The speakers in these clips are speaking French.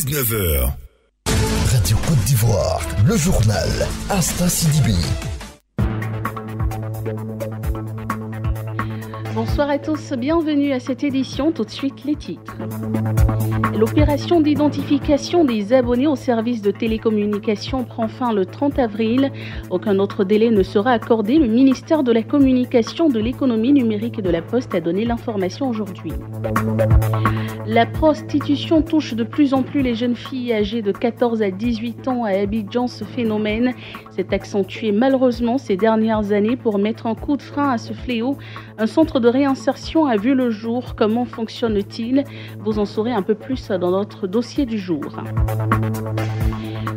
19h. Radio Côte d'Ivoire, le journal Asta Sidibé. Bonsoir à tous, bienvenue à cette édition. Tout de suite les titres. L'opération d'identification des abonnés au service de télécommunication prend fin le 30 avril. Aucun autre délai ne sera accordé. Le ministère de la Communication, de l'Économie numérique et de la Poste a donné l'information aujourd'hui. La prostitution touche de plus en plus les jeunes filles âgées de 14 à 18 ans à Abidjan. Ce phénomène s'est accentué malheureusement ces dernières années. Pour mettre un coup de frein à ce fléau, un centre de réinsertion a vu le jour. Comment fonctionne-t-il? Vous en saurez un peu plus dans notre dossier du jour.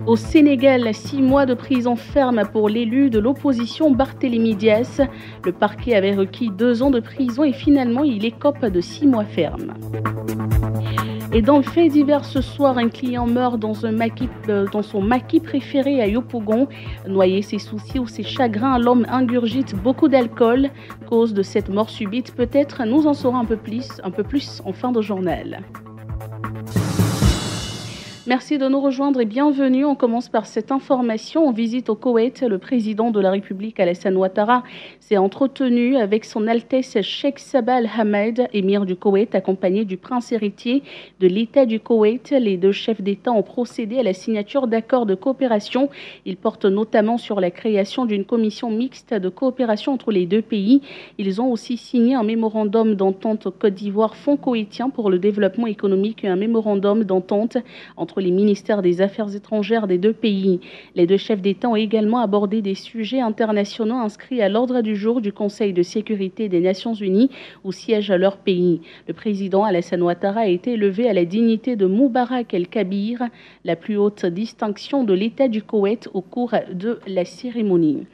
Au Sénégal, 6 mois de prison ferme pour l'élu de l'opposition Barthélémy Dias. Le parquet avait requis 2 ans de prison et finalement il écope de 6 mois ferme. Et dans le fait divers ce soir, un client meurt dans son maquis préféré à Yopougon. Noyé ses soucis ou ses chagrins, l'homme ingurgite beaucoup d'alcool. Cause de cette mort subite, peut-être nous en saurons un peu plus en fin de journal. Merci de nous rejoindre et bienvenue. On commence par cette information. En visite au Koweït, le président de la République, Alassane Ouattara, s'est entretenu avec son Altesse Sheikh Sabah Al-Hamed, émir du Koweït, accompagné du prince héritier de l'État du Koweït. Les 2 chefs d'État ont procédé à la signature d'accords de coopération. Ils portent notamment sur la création d'une commission mixte de coopération entre les 2 pays. Ils ont aussi signé un mémorandum d'entente Côte d'Ivoire Fonds koweïtien pour le développement économique et un mémorandum d'entente entre les ministères des Affaires étrangères des 2 pays. Les 2 chefs d'État ont également abordé des sujets internationaux inscrits à l'ordre du jour du Conseil de sécurité des Nations Unies où siège leur pays. Le président Alassane Ouattara a été élevé à la dignité de Moubarak el-Kabir, la plus haute distinction de l'État du Koweït au cours de la cérémonie.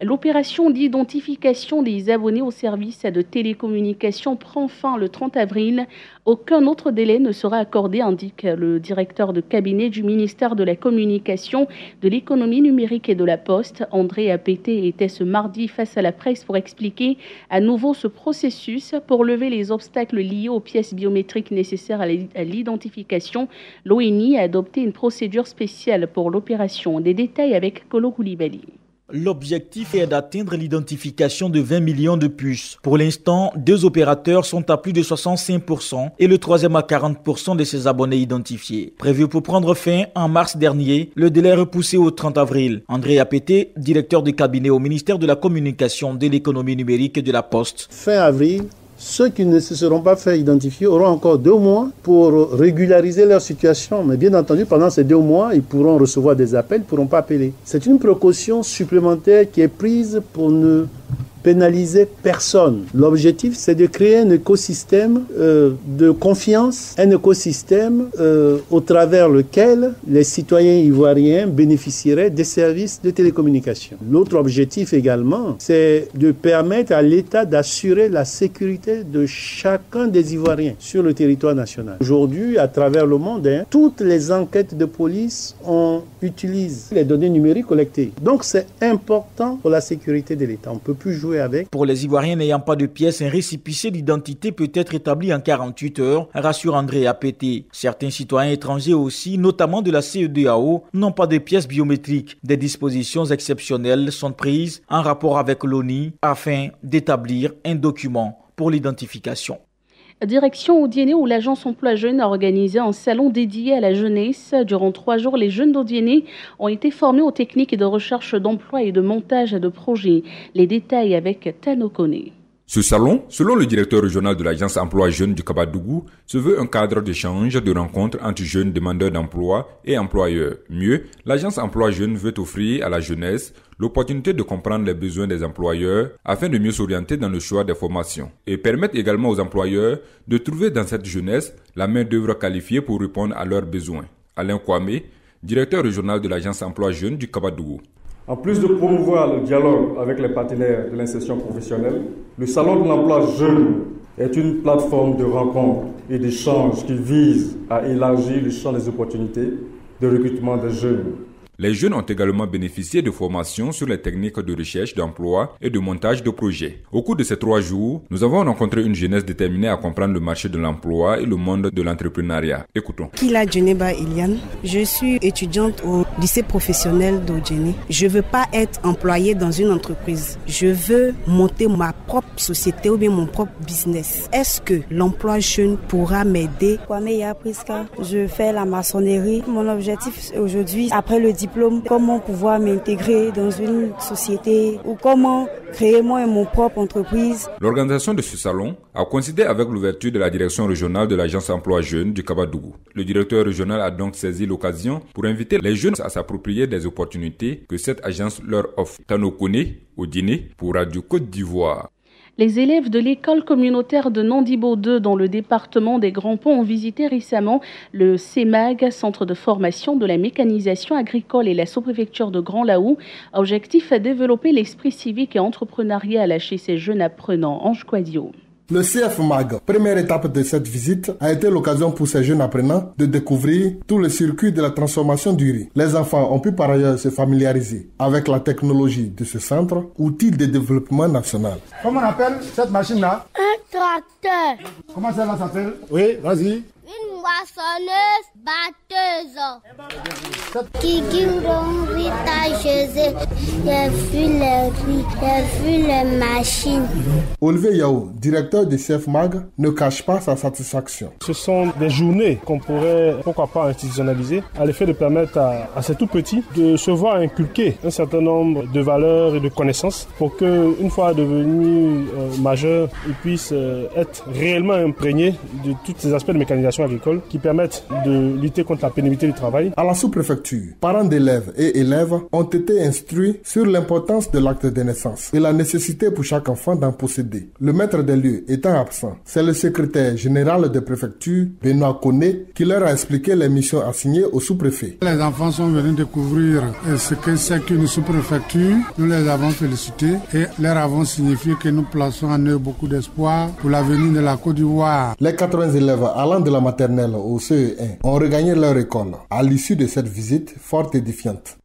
L'opération d'identification des abonnés au service de télécommunication prend fin le 30 avril. Aucun autre délai ne sera accordé, indique le directeur de cabinet du ministère de la Communication, de l'Économie numérique et de la Poste. André Apété était ce mardi face à la presse pour expliquer à nouveau ce processus. Pour lever les obstacles liés aux pièces biométriques nécessaires à l'identification, l'ONI a adopté une procédure spéciale pour l'opération. Des détails avec Kolo Koulibaly. L'objectif est d'atteindre l'identification de 20 millions de puces. Pour l'instant, 2 opérateurs sont à plus de 65% et le 3e à 40% de ces abonnés identifiés. Prévu pour prendre fin en mars dernier, le délai est repoussé au 30 avril. André Apété, directeur de cabinet au ministère de la Communication, de l'Économie numérique et de la Poste. Fin avril, ceux qui ne se seront pas fait identifier auront encore 2 mois pour régulariser leur situation. Mais bien entendu, pendant ces 2 mois, ils pourront recevoir des appels, ils ne pourront pas appeler. C'est une précaution supplémentaire qui est prise pour ne pénaliser personne. L'objectif, c'est de créer un écosystème de confiance, un écosystème au travers lequel les citoyens ivoiriens bénéficieraient des services de télécommunication. L'autre objectif également, c'est de permettre à l'État d'assurer la sécurité de chacun des Ivoiriens sur le territoire national. Aujourd'hui, à travers le monde, toutes les enquêtes de police utilisent les données numériques collectées. Donc, c'est important pour la sécurité de l'État. On ne peut plus jouer avec. Pour les Ivoiriens n'ayant pas de pièces, un récépissé d'identité peut être établi en 48 heures, rassure André Apété. Certains citoyens étrangers aussi, notamment de la CEDEAO, n'ont pas de pièces biométriques. Des dispositions exceptionnelles sont prises en rapport avec l'ONU afin d'établir un document pour l'identification. Direction Odiéné où l'agence Emploi Jeunes a organisé un salon dédié à la jeunesse. Durant 3 jours, les jeunes d'Odiéné ont été formés aux techniques de recherche d'emploi et de montage de projets. Les détails avec Tano Kone. Ce salon, selon le directeur régional de l'agence Emploi Jeunes du Kabadougou, se veut un cadre d'échange, de rencontres entre jeunes demandeurs d'emploi et employeurs. Mieux, l'agence Emploi Jeunes veut offrir à la jeunesse l'opportunité de comprendre les besoins des employeurs afin de mieux s'orienter dans le choix des formations et permettre également aux employeurs de trouver dans cette jeunesse la main-d'œuvre qualifiée pour répondre à leurs besoins. Alain Kwame, directeur régional de l'agence Emploi Jeunes du Kabadougou. En plus de promouvoir le dialogue avec les partenaires de l'insertion professionnelle, le Salon de l'emploi jeune est une plateforme de rencontres et d'échanges qui vise à élargir le champ des opportunités de recrutement des jeunes. Les jeunes ont également bénéficié de formations sur les techniques de recherche d'emploi et de montage de projets. Au cours de ces 3 jours, nous avons rencontré une jeunesse déterminée à comprendre le marché de l'emploi et le monde de l'entrepreneuriat. Écoutons. Kila Djeneba Eliane, je suis étudiante au lycée professionnel d'Odjeni. Je ne veux pas être employée dans une entreprise. Je veux monter ma propre société ou bien mon propre business. Est-ce que l'emploi jeune pourra m'aider? Kwameya Priska, je fais la maçonnerie. Mon objectif aujourd'hui, après le diplôme, comment pouvoir m'intégrer dans une société ou comment créer moi mon propre entreprise. L'organisation de ce salon a coïncidé avec l'ouverture de la direction régionale de l'agence emploi jeune du Kabadougou. Le directeur régional a donc saisi l'occasion pour inviter les jeunes à s'approprier des opportunités que cette agence leur offre. Tano Kone, au dîner pour Radio Côte d'Ivoire. Les élèves de l'école communautaire de Nandibo 2 dans le département des Grands Ponts ont visité récemment le CEMAG, centre de formation de la mécanisation agricole et la sous-préfecture de Grand Laou. Objectif à développer l'esprit civique et entrepreneurial chez ces jeunes apprenants. Ange Quadio. Le CFMAG, première étape de cette visite, a été l'occasion pour ces jeunes apprenants de découvrir tout le circuit de la transformation du riz. Les enfants ont pu par ailleurs se familiariser avec la technologie de ce centre, outil de développement national. Comment on appelle cette machine-là? Un tracteur. Comment ça s'appelle? Oui, vas-y. Une moissonneuse batteuse. Qui j'ai vu les riz, j'ai vu les machines. Olivier Yao, directeur du CFMAG, ne cache pas sa satisfaction. Ce sont des journées qu'on pourrait, pourquoi pas, institutionnaliser, à l'effet de permettre à ces tout petits de se voir inculquer un certain nombre de valeurs et de connaissances pour qu'une fois devenus majeurs, ils puissent être réellement imprégnés de tous ces aspects de mécanisation agricole qui permettent de lutter contre la pénibilité du travail. À la sous-préfecture, parents d'élèves et élèves ont été instruits sur l'importance de l'acte de naissance et la nécessité pour chaque enfant d'en posséder. Le maître des lieux étant absent, c'est le secrétaire général de préfecture, Benoît Koné, qui leur a expliqué les missions assignées au sous-préfet. Les enfants sont venus découvrir ce que c'est qu'une sous-préfecture. Nous les avons félicités et leur avons signifié que nous plaçons en eux beaucoup d'espoir pour l'avenir de la Côte d'Ivoire. Les 80 élèves allant de la maternelle au CE1 ont regagné leur école à l'issue de cette visite fort édifiante.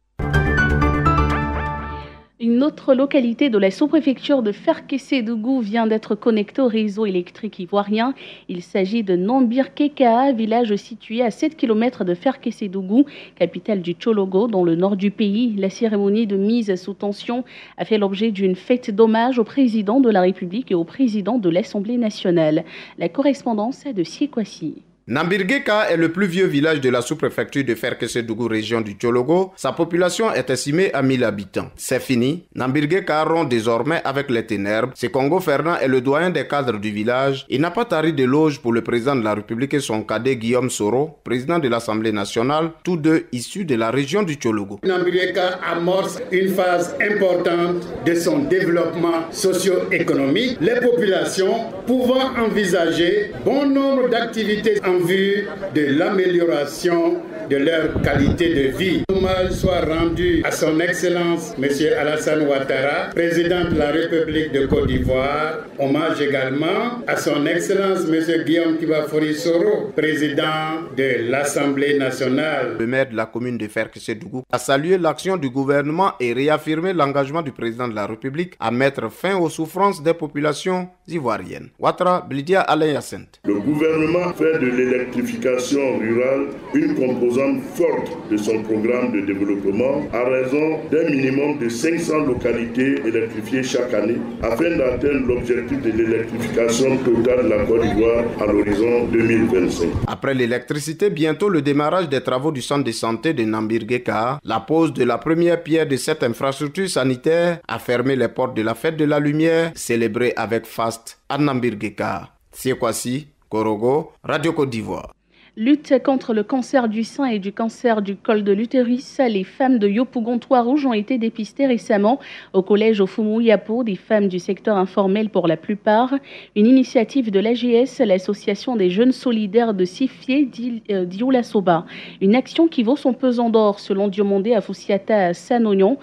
Une autre localité de la sous-préfecture de Ferkessé-Dougou vient d'être connectée au réseau électrique ivoirien. Il s'agit de Nambir-Kekaa, village situé à 7 km de Ferkessé-Dougou, capitale du Tchologo, dans le nord du pays. La cérémonie de mise sous tension a fait l'objet d'une fête d'hommage au président de la République et au président de l'Assemblée nationale. La correspondance est de Siekwasi. Nambir-Kekaa est le plus vieux village de la sous-préfecture de Ferkessé-Dougou, région du Tchologo. Sa population est estimée à 1000 habitants. C'est fini. Nambir-Kekaa rompt désormais avec les ténèbres. Sekongo Fernand est le doyen des cadres du village. Il n'a pas tari d'éloge pour le président de la République et son cadet Guillaume Soro, président de l'Assemblée nationale, tous deux issus de la région du Tchologo. Nambir-Kekaa amorce une phase importante de son développement socio-économique. Les populations pouvant envisager bon nombre d'activités en vue de l'amélioration de leur qualité de vie. Hommage soit rendu à son Excellence M. Alassane Ouattara, président de la République de Côte d'Ivoire. Hommage également à son Excellence M. Guillaume Kibafori Soro, président de l'Assemblée nationale. Le maire de la commune de Ferkessé-Dougou a salué l'action du gouvernement et réaffirmé l'engagement du président de la République à mettre fin aux souffrances des populations ivoiriennes. Ouattara, Blidia Alain Yacinthe. Le gouvernement fait de l'électrification rurale une composante forte de son programme de développement à raison d'un minimum de 500 localités électrifiées chaque année afin d'atteindre l'objectif de l'électrification totale de la Côte d'Ivoire à l'horizon 2025. Après l'électricité, bientôt le démarrage des travaux du centre de santé de Nambir-Kekaa, la pose de la première pierre de cette infrastructure sanitaire a fermé les portes de la fête de la lumière célébrée avec faste à Nambir-Kekaa. Siekwasi, Korogo, Radio Côte d'Ivoire. Lutte contre le cancer du sein et du cancer du col de l'utérus. Les femmes de Yopougon-Trois-Rouges ont été dépistées récemment au collège Ofumu-Yapo, des femmes du secteur informel pour la plupart. Une initiative de l'AGS, l'association des jeunes solidaires de Sifié d'Ioulasoba. Une action qui vaut son pesant d'or selon Diomondé Afoussiata Sanogon,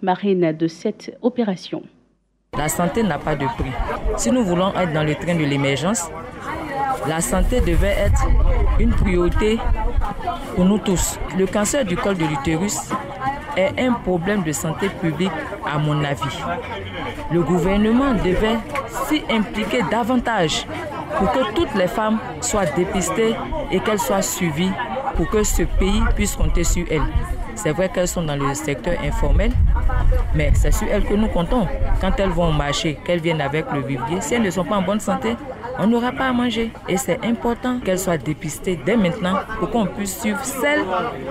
marraine de cette opération. La santé n'a pas de prix. Si nous voulons être dans le train de l'émergence, La santé devait être une priorité pour nous tous. Le cancer du col de l'utérus est un problème de santé publique à mon avis. Le gouvernement devait s'y impliquer davantage pour que toutes les femmes soient dépistées et qu'elles soient suivies pour que ce pays puisse compter sur elles. C'est vrai qu'elles sont dans le secteur informel, mais c'est sur elles que nous comptons. Quand elles vont au marché, qu'elles viennent avec le vivrier, si elles ne sont pas en bonne santé, on n'aura pas à manger. Et c'est important qu'elles soient dépistées dès maintenant pour qu'on puisse suivre celles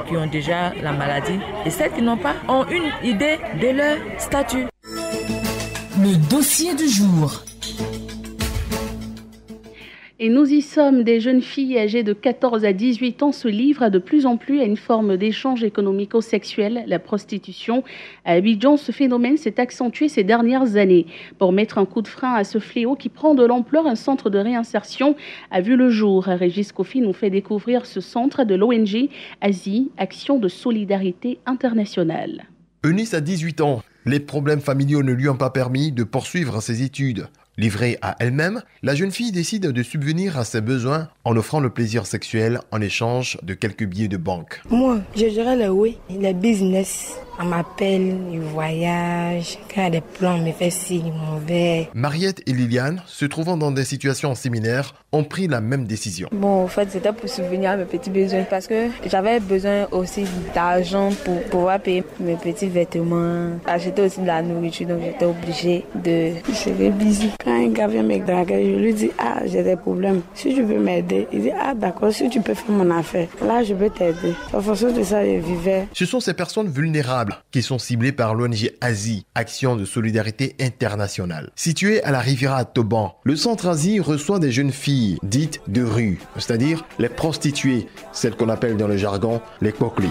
qui ont déjà la maladie et celles qui n'ont pas ont une idée de leur statut. Le dossier du jour. Et nous y sommes, des jeunes filles âgées de 14 à 18 ans se livrent de plus en plus à une forme d'échange économico-sexuel, la prostitution. À Abidjan, ce phénomène s'est accentué ces dernières années. Pour mettre un coup de frein à ce fléau qui prend de l'ampleur, un centre de réinsertion a vu le jour. Régis Kofi nous fait découvrir ce centre de l'ONG Asie, Action de Solidarité Internationale. Eunice a 18 ans. Les problèmes familiaux ne lui ont pas permis de poursuivre ses études. Livrée à elle-même, la jeune fille décide de subvenir à ses besoins en offrant le plaisir sexuel en échange de quelques billets de banque. Moi, je dirais le business. On m'appelle, il voyage, quand il y a des plans, on me fait signe, mauvais. Mariette et Liliane, se trouvant dans des situations similaires, ont pris la même décision. Bon, en fait, c'était pour subvenir à mes petits besoins parce que j'avais besoin aussi d'argent pour pouvoir payer mes petits vêtements, acheter aussi de la nourriture, donc j'étais obligée de... C'est busy. Quand un gars vient me draguer, je lui dis, j'ai des problèmes. Si tu peux m'aider, il dit, d'accord, si tu peux faire mon affaire, là, je peux t'aider. En fonction de ça, je vivais. Ce sont ces personnes vulnérables qui sont ciblées par l'ONG Asie, Action de Solidarité Internationale. Situé à la Riviera Toban, le centre Asie reçoit des jeunes filles dites de rue, c'est-à-dire les prostituées, celles qu'on appelle dans le jargon les coquelies.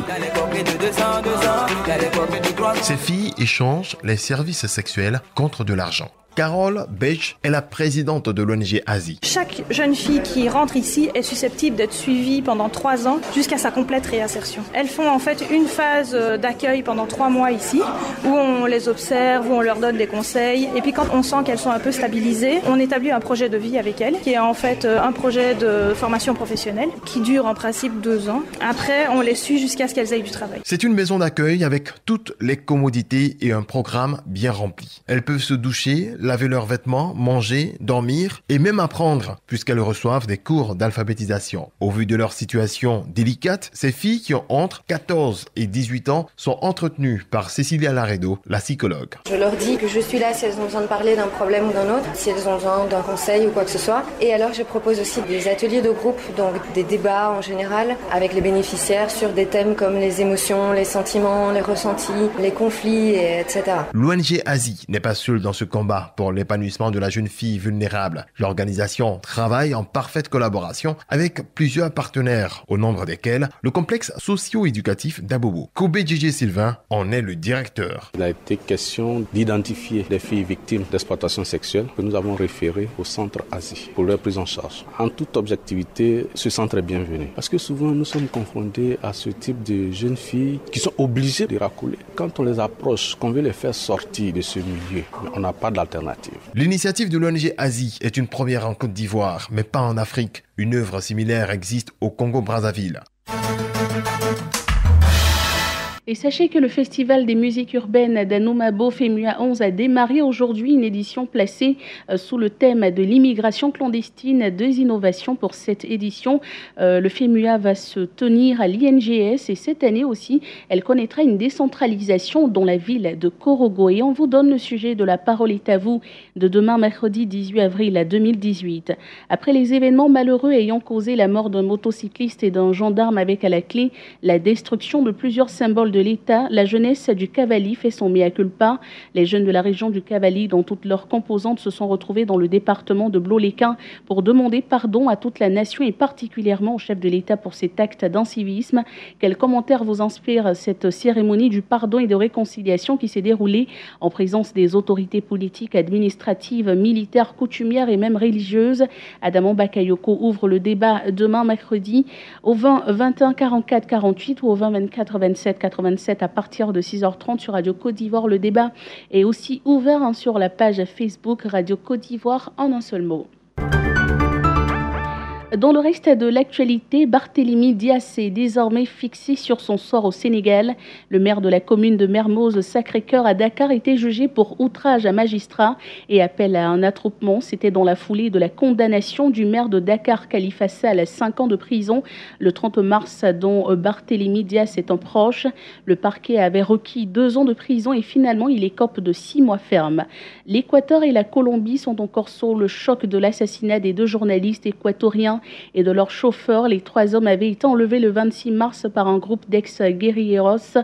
Ces filles échangent les services sexuels contre de l'argent. Carole Bech est la présidente de l'ONG Asie. Chaque jeune fille qui rentre ici est susceptible d'être suivie pendant 3 ans jusqu'à sa complète réinsertion. Elles font en fait une phase d'accueil pendant 3 mois ici où on les observe, où on leur donne des conseils et puis quand on sent qu'elles sont un peu stabilisées, on établit un projet de vie avec elles qui est en fait un projet de formation professionnelle qui dure en principe 2 ans. Après, on les suit jusqu'à ce qu'elles aient du travail. C'est une maison d'accueil avec toutes les commodités et un programme bien rempli. Elles peuvent se doucher, laver leurs vêtements, manger, dormir et même apprendre puisqu'elles reçoivent des cours d'alphabétisation. Au vu de leur situation délicate, ces filles qui ont entre 14 et 18 ans sont entretenues par Cécilia Laredo, la psychologue. Je leur dis que je suis là si elles ont besoin de parler d'un problème ou d'un autre, si elles ont besoin d'un conseil ou quoi que ce soit. Et alors je propose aussi des ateliers de groupe, donc des débats en général avec les bénéficiaires sur des thèmes comme les émotions, les sentiments, les ressentis, les conflits, etc. L'ONG Asie n'est pas seule dans ce combat pour l'épanouissement de la jeune fille vulnérable. L'organisation travaille en parfaite collaboration avec plusieurs partenaires, au nombre desquels le complexe socio-éducatif d'Abobo. Kobe Djidji Sylvain en est le directeur. Il a été question d'identifier les filles victimes d'exploitation sexuelle que nous avons référées au centre Asie pour leur prise en charge. En toute objectivité, ce centre est bienvenu parce que souvent nous sommes confrontés à ce type de jeunes filles qui sont obligées de racoler. Quand on les approche, qu'on veut les faire sortir de ce milieu, on n'a pas d'alternative. L'initiative de l'ONG Asie est une première en Côte d'Ivoire, mais pas en Afrique. Une œuvre similaire existe au Congo-Brazzaville. Et sachez que le Festival des musiques urbaines d'Anoumabo FEMUA 11 a démarré aujourd'hui une édition placée sous le thème de l'immigration clandestine, 2 innovations pour cette édition. Le FEMUA va se tenir à l'INGS et cette année aussi, elle connaîtra une décentralisation dans la ville de Korogo. Et on vous donne le sujet de La Parole est à vous de demain mercredi 18 avril 2018. Après les événements malheureux ayant causé la mort d'un motocycliste et d'un gendarme avec à la clé la destruction de plusieurs symboles de l'État, la jeunesse du Cavali fait son mea culpa. Les jeunes de la région du Cavali, dans toutes leurs composantes, se sont retrouvés dans le département de Blot-les-Quins pour demander pardon à toute la nation et particulièrement au chef de l'État pour cet acte d'incivisme. Quel commentaire vous inspire cette cérémonie du pardon et de réconciliation qui s'est déroulée en présence des autorités politiques, administratives, militaires, coutumières et même religieuses? Adamon Bakayoko ouvre le débat demain mercredi au 20 21 44 48 ou au 20 24 27 87 à partir de 6h30 sur Radio Côte d'Ivoire. Le débat est aussi ouvert sur la page Facebook Radio Côte d'Ivoire en un seul mot. Dans le reste de l'actualité, Barthélémy Dias est désormais fixé sur son sort au Sénégal. Le maire de la commune de Mermoz Sacré-Cœur à Dakar était jugé pour outrage à magistrat et appel à un attroupement. C'était dans la foulée de la condamnation du maire de Dakar, Khalifa Sall, à 5 ans de prison le 30 mars, dont Barthélémy Dias est un proche. Le parquet avait requis 2 ans de prison et finalement il écope de 6 mois ferme. L'Équateur et la Colombie sont encore sous le choc de l'assassinat des 2 journalistes équatoriens et de leur chauffeur. Les 3 hommes avaient été enlevés le 26 mars par un groupe d'ex-guerrilleros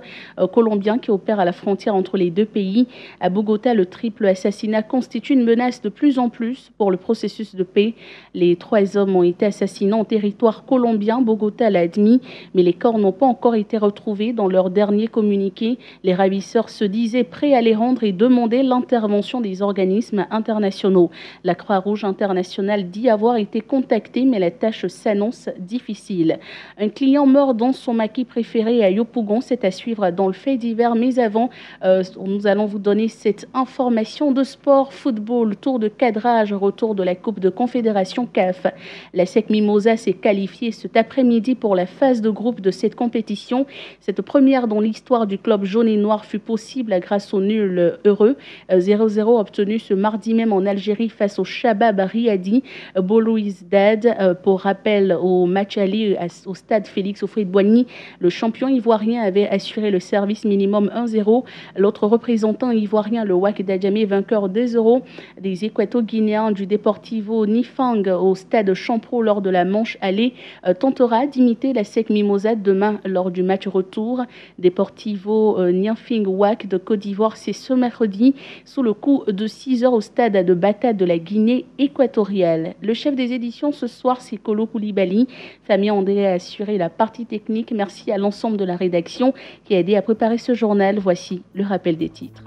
colombiens qui opèrent à la frontière entre les 2 pays. À Bogota, le triple assassinat constitue une menace de plus en plus pour le processus de paix. Les 3 hommes ont été assassinés en territoire colombien, Bogota l'a admis, mais les corps n'ont pas encore été retrouvés. Dans leur dernier communiqué, les ravisseurs se disaient prêts à les rendre et demandaient l'intervention des organismes internationaux. La Croix-Rouge internationale dit avoir été contactée, mais la tâche s'annonce difficile. Un client mort dans son maquis préféré à Yopougon, c'est à suivre dans le fait divers. Mais avant, nous allons vous donner cette information de sport, football, tour de cadrage, retour de la Coupe de Confédération CAF. La SEC Mimosa s'est qualifiée cet après-midi pour la phase de groupe de cette compétition. Cette première dans l'histoire du club jaune et noir fut possible grâce au nul heureux 0-0 obtenu ce mardi même en Algérie face au Shabab Riadi Belouizdad. Pour rappel, au match aller au stade Félix Houphouët-Boigny, le champion ivoirien avait assuré le service minimum 1-0. L'autre représentant ivoirien, le WAC d'Adjamé, vainqueur 2-0 des Équato-Guinéens du Deportivo Nifang au stade Champro lors de la manche aller, tentera d'imiter la SEC Mimosa demain lors du match retour. Deportivo Niafing WAC de Côte d'Ivoire, c'est ce mercredi sous le coup de 6 heures au stade de Bata de la Guinée équatoriale. Le chef des éditions ce soir, c'est Kolo Koulibaly. Famille André a assuré la partie technique. Merci à l'ensemble de la rédaction qui a aidé à préparer ce journal. Voici le rappel des titres.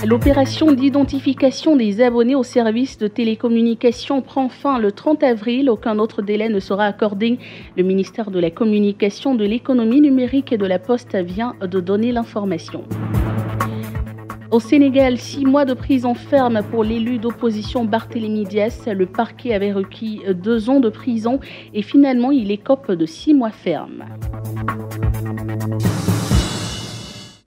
L'opération d'identification des abonnés au service de télécommunications prend fin le 30 avril. Aucun autre délai ne sera accordé. Le ministère de la Communication, de l'Économie numérique et de la Poste vient de donner l'information. Au Sénégal, 6 mois de prison ferme pour l'élu d'opposition Barthélémy Dias. Le parquet avait requis 2 ans de prison et finalement il écope de 6 mois ferme.